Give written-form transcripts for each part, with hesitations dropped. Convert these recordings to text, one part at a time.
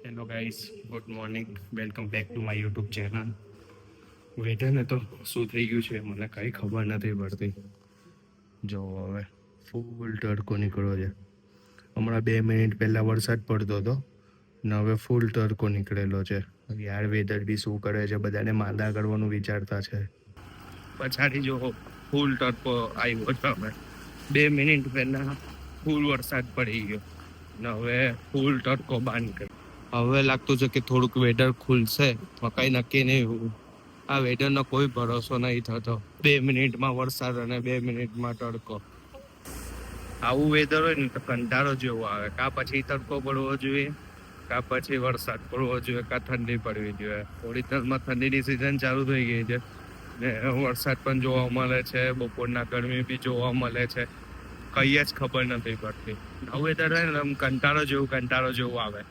Hello guys, good morning. Welcome back to my YouTube channel. વેધરને તો શું થઈ ગયું છે મને કંઈ ખબર નથી પડતી. જો હવે ફૂલ તડકો નીકળ્યો છે. હમણાં 2 મિનિટ પહેલાં વરસાદ પડતો હતો ને હવે ફૂલ તડકો નીકળેલો છે. યાર વેધર બી શું કરે છે, બધાને માંદા કરવાનું વિચારતા છે. પછાડી જો ફૂલ તડકો આવ્યો છે. હવે 2 મિનિટ પહેલાં ફૂલ વરસાદ પડી ગયો ને હવે ફૂલ તડકો બહાર નીકળ્યો. હવે લાગતું છે કે થોડુંક વેધર ખુલશે, કઈ નક્કી નહીં. આ વેધરનો કોઈ ભરોસો નહીં થતો. 2 મિનિટમાં વરસાદ અને 2 મિનિટમાં તડકો. આવું વેધર હોય ને તો કંટાળો જેવો આવે. કાં પછી તડકો પડવો જોઈએ, કાં પછી વરસાદ પડવો જોઈએ, કાં ઠંડી પડવી જોઈએ. ઓરિજિનલમાં ઠંડીની સિઝન ચાલુ થઈ ગઈ છે ને વરસાદ પણ જોવા મળે છે, બપોરના ગરમી બી જોવા મળે છે. કઈ જ ખબર નથી પડતી. આવું વેધર હોય ને કંટાળો જેવું આવે.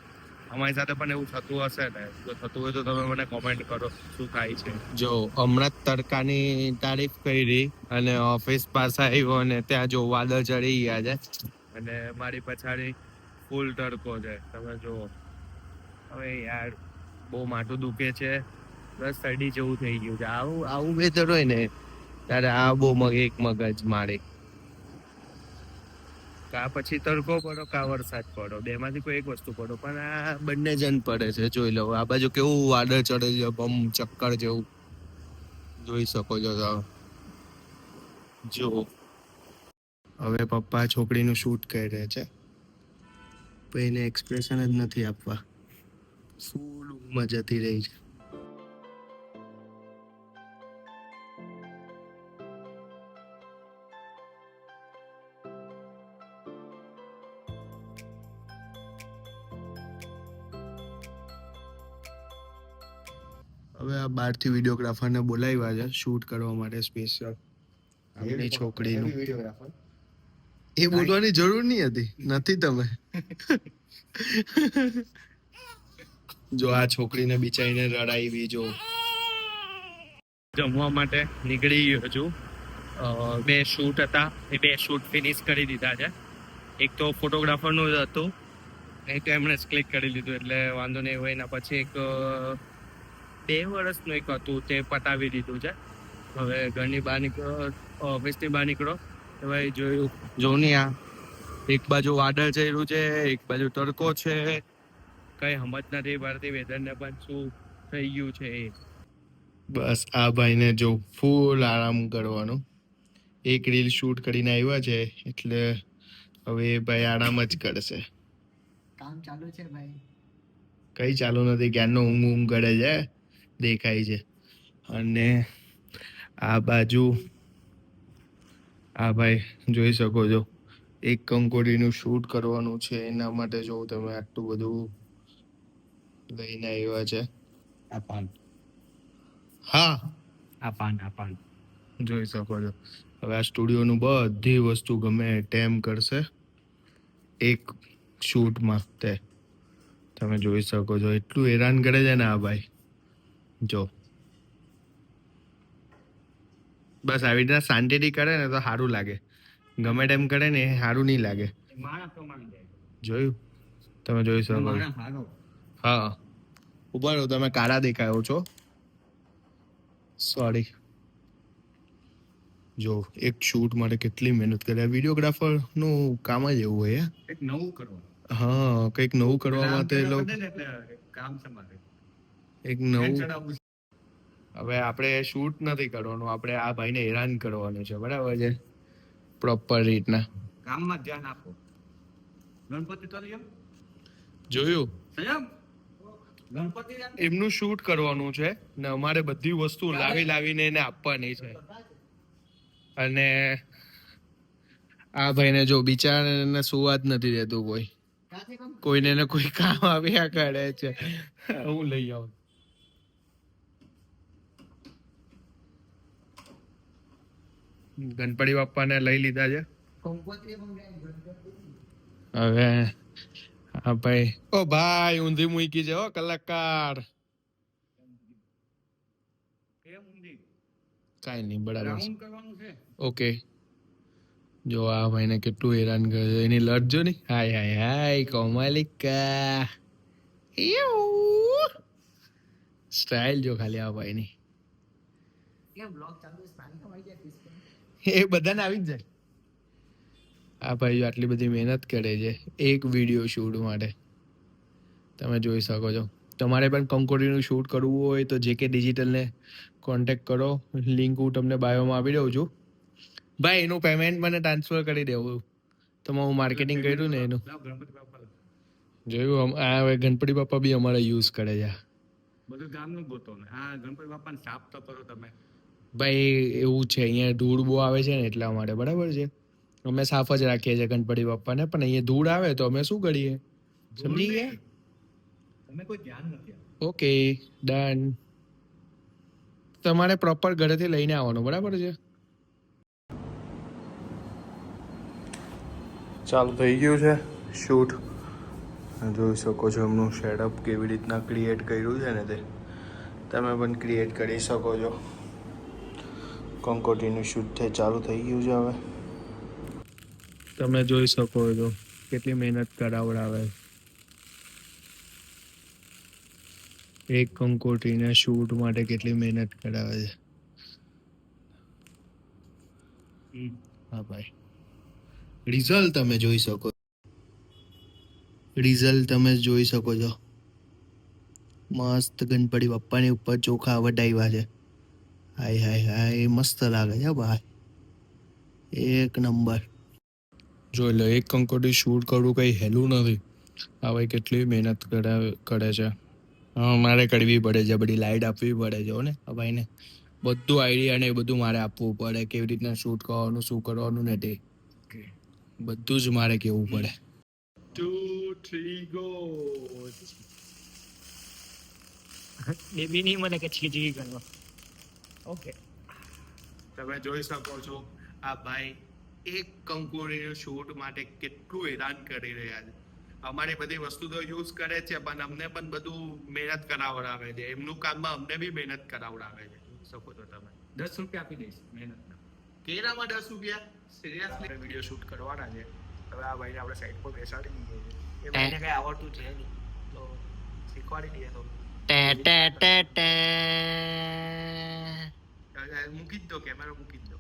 અમારી સાથે પણ એવું થતું હશે ને? જો થતું હોય તો તમે મને કોમેન્ટ કરો શું થાય છે. જો હમણાં જ તડકાની તારીફ કરી અને ઓફિસ પાસે આવ્યો અને ત્યાં જો વાદળ ચડી ગયા છે અને મારી પછાડી ફૂલ તડકો છે. તમે જુઓ. હવે યાર બહુ માથું દુખે છે, બસ શરદી જેવું થઈ ગયું છે. આવું વેધર હોય ને ત્યારે આ બહુ મગજ મારી. કા પછી તડકો પડો કા વરસાદ પડો, બેમાંથી કોઈ એક વસ્તુ પડો, પણ આ બંને જણ પડે છે. જોઈ લો આ બાજુ કેવું વાદળ ચડે છે, બમ ચક્કર જેવું જોઈ શકો છો તમે. જો હવે પપ્પા છોકરીનું શૂટ કરી રહ્યા છે, પણ એને એક્સપ્રેશન જ નથી આપવા. ફૂલ ઊંઘમાં જતી રહી છે. હવે આ બહારથી વિડીયોગ્રાફરને બોલાવ્યા છે શૂટ કરવા માટે સ્પેશિયલ આપણી છોકરીનું. એ બોલવાની જરૂર નહીં હતી, નથી તમે. જો આ છોકરીને બિચારીને રડાવી. જો જમવા માટે નીકળી ગયો છું. 2 શૂટ હતા, એ 2 શૂટ ફિનિશ કરી દીધા છે. એક તો ફોટોગ્રાફરનું જ હતું, એ તો એમણે જ ક્લિક કરી લીધું એટલે વાંધો નહીં હોય. એના પછી એક 2 વર્ષનું એક હતું, તે પતાવી દીધું છે. હવે ઘરની બહાર નીકળો, ઓફિસથી બહાર નીકળો તો ભાઈ જોઉં નહીં. આ એક બાજુ વાદળ ચડ્યું છે, એક બાજુ તડકો છે. કઈ સમજ નથી પડતી વેધરને પણ શું થઈ ગયું છે એ. બસ આ ભાઈને જો ફૂલ આરામ કરવાનો. એક રીલ શૂટ કરીને આવ્યા છે એટલે હવે એ ભાઈ આરામ જ કરશે. કામ ચાલુ છે ભાઈ. કઈ ચાલુ નથી, ક્યારનો ઊંઘ કરે છે, દેખાય છે. અને આ બાજુ આ ભાઈ જોઈ શકો છો, એક કંકોડીનું શૂટ કરવાનું છે. એના માટે જો તમે આટલું બધું લઈને આવ્યા છે. આ પાન જોઈ શકો છો. હવે આ સ્ટુડિયોનું બધી વસ્તુ ગમે તેમ કરશે એક શૂટમાં. તમે જોઈ શકો છો એટલું હેરાન કરે છે ને આ ભાઈ. જો બસ આવી રીતના શાંતિથી કરે ને તો સારું લાગે. ગમે તેમ કરે ને એ સારું નહીં લાગે. જોયું? તમે જોઈ શકો છો. હા, ઉભા રહો, તમે કાળા દેખાયો છો. સોરી. જો એક શૂટ માટે કેટલી મહેનત કરે. વિડીયોગ્રાફર નું કામ જ એવું હોય. એક નવું કરવાનું. હા, કંઈક નવું કરવા માટે કામ સમારે એક નવું. હવે આપણે શૂટ નથી કરવાનું, આપણે આ ભાઈને હેરાન કરવાનું છે. બરાબર છે? પ્રોપર રીતના કામમાં ધ્યાન આપો. ગણપતિ તો જોયું? ગણપતિ એમનું શૂટ કરવાનું છે ને અમારે બધી વસ્તુ લાવીને એને આપવાની છે. અને આ ભાઈને જો બિચારાને સુવા જ નથી દેતું કોઈને ને કોઈ કામ આવ્યા કરે છે. હું લઈ આવું. ગણપતિ બાપ્પાને લઈ લીધા છે. હવે હા ભાઈ. ઓ ભાઈ ઊંધી મૂકી છે. હો કલાકાર. કઈ નહીં, બરાબર. ઓકે. જો આ ભાઈને કેટલું હેરાન કરે છે. એની લટ જો ની. હાય હાય હાય કોમાલિકા. સ્ટાઇલ જો ખાલી આ ભાઈની. કેમ બ્લોગ ચાલુ છે પાણી કમાઈ જાય fish પર? એ બધાને આવી જ જાય. આ ભાઈ આટલી બધી મહેનત કરે છે એક વિડીયો શૂટ માટે. તમે જોઈ શકો છો. તમારે પણ કંકોત્રીનું શૂટ કરવું હોય તો જેકે ડિજિટલને કોન્ટેક્ટ કરો. લિંક હું તમને બાયોમાં આપી દઉં છું. ભાઈ એનું પેમેન્ટ મને ટ્રાન્સફર કરી દેવું. તમારું માર્કેટિંગ કર્યું ને એનું. લાવ ગણપતિ બાપા જોયું આ હવે ગણપતિ બાપા બી અમારે યુઝ કરે છે. બધું ગામનું ગોતો ને આ ગણપતિ બાપાને સાફ તો કરો તમે. ભાઈ એવું છે અહીંયા ધૂળ બહુ આવે છે ને એટલા માટે બરાબર છે. અમે સાફ જ રાખીએ છીએ ગણપતિ બાપાને પણ અહીંયા ધૂળ આવે તો અમે શું કરીએ સમજી ગયા. તમે કોઈ ધ્યાન નથી આપતા. Okay done. તમારે પ્રોપર ઘરેથી લઈને આવવાનું બરાબર છે. ચાલુ થઈ ગયું છે શૂટ. જોઈ શકો છો એમનું સેટઅપ કેવી રીતના ક્રિએટ કર્યું છે ને તે તમે પણ ક્રિએટ કરી શકો છો. કંકોત્રીનું શૂટ થઈ ચાલુ થઈ ગયું છે હવે. તમે જોઈ શકો છો કેટલી મહેનત કરાવડાવે. એક કંકોત્રીના શૂટ માટે કેટલી મહેનત કરાવે છે. હા ભાઈ રિઝલ્ટ તમે જોઈ શકો. રિઝલ્ટ તમે જોઈ શકો છો. મસ્ત ગણપતિ બાપ્પાની ઉપર ચોખા વટાવ્યા છે. હાય હાય હાય મસ્ત લાગે છે ભાઈ એક નંબર. જોઈ લો એક કંકોત્રી શૂટ કરવું કઈ હેલું નથી. આ ભાઈ કેટલી મહેનત કરે છે. હા મારે કરવી પડે છે બધી લાઈટ આપવી પડે છે ને આ ભાઈને. બધું આઈડિયા ને એ બધું મારે આપવું પડે કેવી રીતના શૂટ કરવાનું શું કરવાનું ને તે બધું જ મારે કેવું પડે. 2 3 ગો. બેબી નહીં મને કે ચીચી કરવા. ઓકે તમે જોઈ શકો છો આ ભાઈ એક કંકોત્રીનું શૂટ માટે કેટલું હેરાન કરી રહ્યા છે. અમારી બધી વસ્તુ તો યુઝ કરે છે પણ અમને પણ બધું મહેનત કરાવડાવે છે. એમનું કામમાં અમને બી મહેનત કરાવડાવે છે. શકો છો તમે. 10 રૂપિયા આપી દઈશ મહેનત. કેરામાં 10 રૂપિયા સિરિયસલી વિડીયો શૂટ કરવાના છે. હવે આ ભાઈને આપણે સાઈડ પર બેસાડી દઈએ છીએ. એ ભાઈને કઈ આવડતું છે નહીં તો શીખવાડી દઈએ તો. મૂકી જ દો કેમેરો મૂકી જ દો.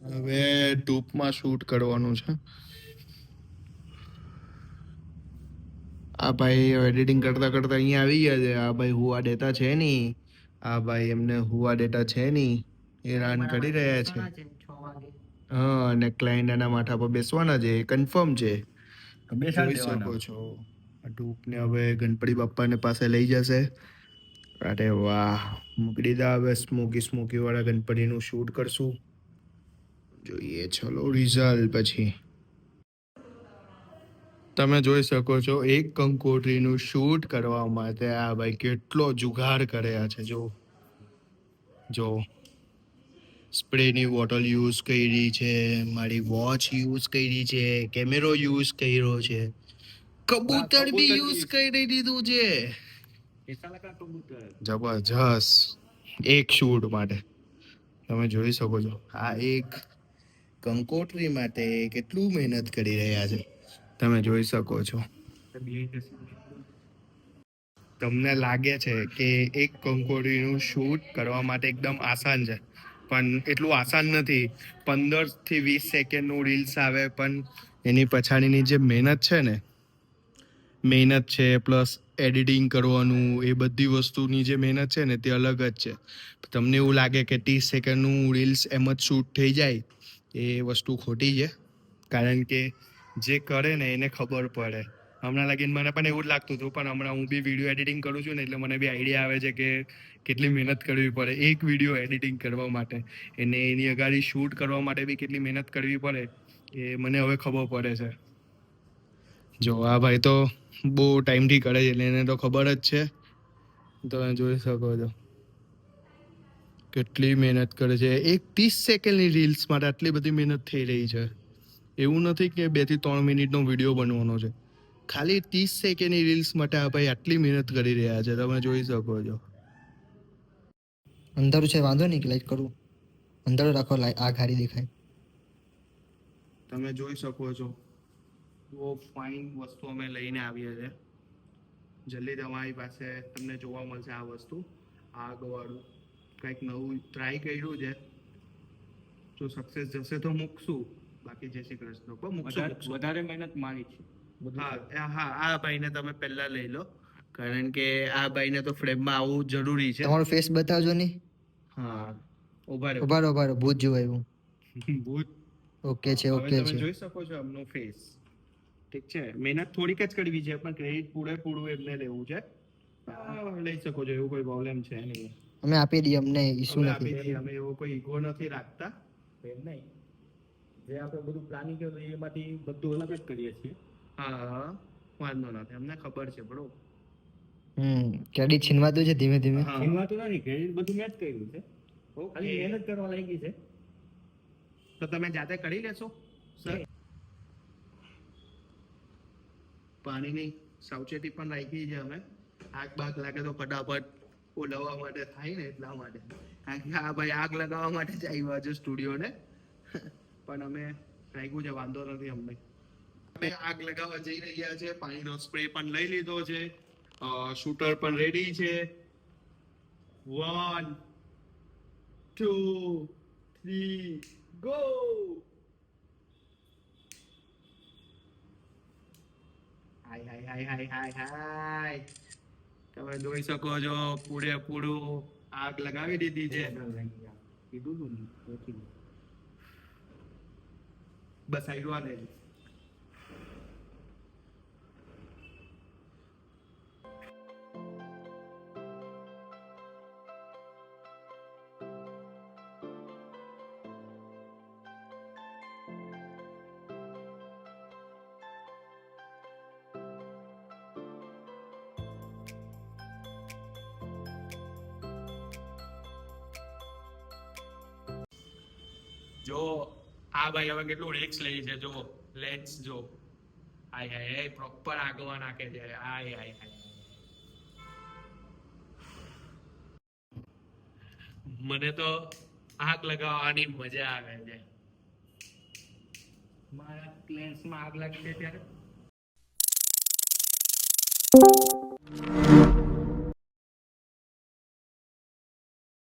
હવે ટૂંકમાં શૂટ કરવાનું છે. આ ભાઈ એડિટિંગ કરતા કરતા અહીંયા આવી ગયા છે. આ ભાઈ હુવા દેતા છે નહીં. આ ભાઈ એમને હુવા દેતા છે નહીં. હેરાન કરી રહ્યા છે. 6 વાગે હા અને ક્લાયન્ટ એના માથા પર બેસવાના છે કન્ફર્મ છે. બેસાડી જોઈ દેવાના. શકો છો આ ટૂંકને હવે ગણપતિ બાપ્પાને પાસે લઈ જશે. અરે વાહ મૂકી દીધા. હવે સ્મોકી વાળા ગણપતિનું શૂટ કરશું. જોઈએ ચલો રિઝલ્ટ પછી. તમે જોઈ શકો છો એક કંકોત્રીનું શૂટ કરવા માટે આ ભાઈ કેટલો જુગાડ કર્યા છે. જો સ્પ્રેની બોટલ યુઝ કરી છે. મારી વોચ યુઝ કરી છે. કેમેરો યુઝ કર્યો છે. કબૂતર બી યુઝ કરી દીધું છે. જબરજસ્ત એક શૂટ માટે. તમે જોઈ શકો છો આ એક કંકોત્રી માટે કેટલું મહેનત કરી રહ્યા છે. તમે જોઈ શકો છો. તમને લાગે છે કે એક કંકોત્રીનું શૂટ કરવા માટે એકદમ આસાન છે પણ એટલું આસાન નથી. 15 થી 20 સેકન્ડનું રીલ્સ આવે પણ એની પછાડીની જે મહેનત છે પ્લસ એડિટિંગ કરવાનું એ બધી વસ્તુની જે મહેનત છે ને તે અલગ જ છે. તમને એવું લાગે કે 30 સેકન્ડનું રીલ્સ એમ જ શૂટ થઈ જાય એ વસ્તુ ખોટી છે. કારણ કે જે કરે ને એને ખબર પડે. હમણાં લગીને મને પણ એવું જ લાગતું હતું પણ હમણાં હું બી વિડીયો એડિટિંગ કરું છું ને એટલે મને બી આઈડિયા આવે છે કે કેટલી મહેનત કરવી પડે એક વિડીયો એડિટિંગ કરવા માટે. એને એની અગાડી શૂટ કરવા માટે બી કેટલી મહેનત કરવી પડે એ મને હવે ખબર પડે છે. જો આ ભાઈ તો બહુ ટાઈમથી કરે છે એટલે એને તો ખબર જ છે. તમે જોઈ શકો છો કેટલી મહેનત કરે છે. એક 30 સેકન્ડની રીલ્સ માટે આટલી બધી મહેનત થઈ રહી છે. એવું નથી કે 2 થી 3 મિનિટનો વિડીયો બનવાનો છે. ખાલી 30 સેકન્ડની રીલ્સ માટે આ ભાઈ આટલી મહેનત કરી રહ્યા છે, તમે જોઈ શકો છો. અંધારું છે વાંધો નહીં કે લાઈટ કરું. અંધારું રાખો આ ગાડી દેખાય. તમે જોઈ શકો છો બહુ ફાઇન વસ્તુ અમે લઈને આવીએ છીએ. જલ્દી તમારી પાસે તમને જોવા મળશે આ વસ્તુ. આગવાળું કંઈક નવું ટ્રાય કર્યું છે. જો સક્સેસ જશે તો મૂકશું, બાકી જય શ્રી કૃષ્ણ. પણ મૂકશું. વધારે મહેનત મારી છે હા, આ ભાઈને તમે પહેલા લઈ લો, કારણ કે આ ભાઈને તો ફ્રેમમાં આવવું જરૂરી છે. તમારો ફેસ બતાવજો નહીં. હા, ઉભા રહો. ઉભા રહો ભૂત જેવું આવ્યું. ભૂત. ઓકે છે હવે ઓકે તમે છે. જોઈ શકો છો એમનો ફેસ. ઠીક છે, મહેનત થોડીક જ કરવી છે, પણ ક્રેડિટ પૂરેપૂરું એમને લેવું છે. લઈ શકો છો, એવું કોઈ પ્રોબ્લેમ છે નહીં. અમે આપી દઈએ, અમને ઇશ્યુ અમે નથી. આપી દઈએ, અમે એવો કોઈ ઈગો નથી રાખતા. એમ નહીં, જે આપણે બધું પ્લાનિંગ કર્યું એમાંથી બધું અલગ જ કરીએ છીએ. હા, વાંધો નથી, અમને ખબર છે બ્રો. ક્રેડિટ છીનવાતું છે ધીમે ધીમે. હા. છીનવાતું નથી, ક્રેડિટ બધું મેં જ કર્યું છે. ખાલી ઓકે, મહેનત કરવા લાગી છે. તો તમે જાતે કરી લેશો સર? પાણીની સાવચેતી પણ રાખી છે અમે. આગ બાગ લાગે તો ફટાફટ ઓલવવા માટે થાય ને, એટલા માટે. કારણ કે આ ભાઈ આગ લગાવવા માટે જ આવ્યા છે સ્ટુડિયોને. પણ અમે રાખ્યું છે, વાંધો નથી અમને. અમે આગ લગાવવા જઈ રહ્યા છે. પાણીનો સ્પ્રે પણ લઈ લીધો છે. શૂટર પણ રેડી છે. 1 2 3 ગો. હાય હાય હાય હાય હાય હાય. તમે જોઈ શકો છો પૂરેપૂરું આગ લગાવી દીધી છે. કીધું તું ને, ઓછી. બસ આઈડવા દે. જો આ ભાઈ હવે કેટલું રિસ્ક લે છે, જો લેન્સ જો. હાય હાય હાય, પ્રોપર આગવા નાખે છે. હાય હાય હાય. મને તો આગ લગાવવાની મજા આવે છે. મારા લેન્સમાં આગ લાગી છે ત્યારે